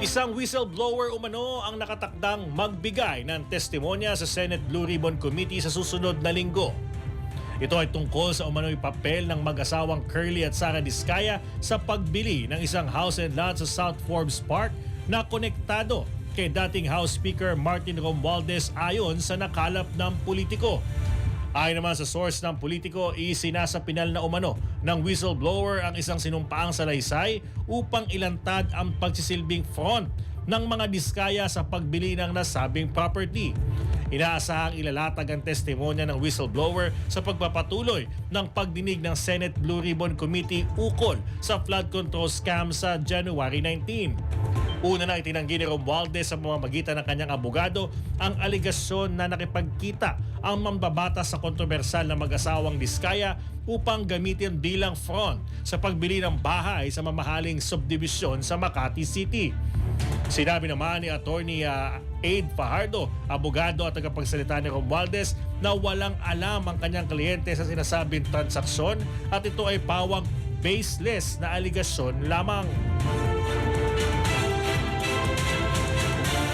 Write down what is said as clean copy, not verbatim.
Isang whistleblower umano ang nakatakdang magbigay ng testimonya sa Senate Blue Ribbon Committee sa susunod na linggo. Ito ay tungkol sa umano'y papel ng mag-asawang Curly at Sara Diskaya sa pagbili ng isang house and lot sa South Forbes Park na konektado kay dating House Speaker Martin Romualdez ayon sa nakalap ng politiko. Ayon naman sa source ng politiko, isinasapinal na umano ng whistleblower ang isang sinumpaang salaysay upang ilantad ang pagsisilbing front ng mga Diskaya sa pagbili ng nasabing property. Inaasahang ilalatag ang testimonya ng whistleblower sa pagpapatuloy ng pagdinig ng Senate Blue Ribbon Committee ukol sa flood control scam sa January 19. Una na itinanggi ni Romualdez sa pamamagitan ng kanyang abogado ang aligasyon na nakipagkita ang mambabatas sa kontrobersal na mag-asawang Diskaya upang gamitin bilang front sa pagbili ng bahay sa mamahaling subdivision sa Makati City. Sinabi naman ni Attorney Aid Fajardo, abogado at tagapagsalita ni Romualdez, na walang alam ang kanyang kliyente sa sinasabing transaksyon at ito ay pawang baseless na aligasyon lamang.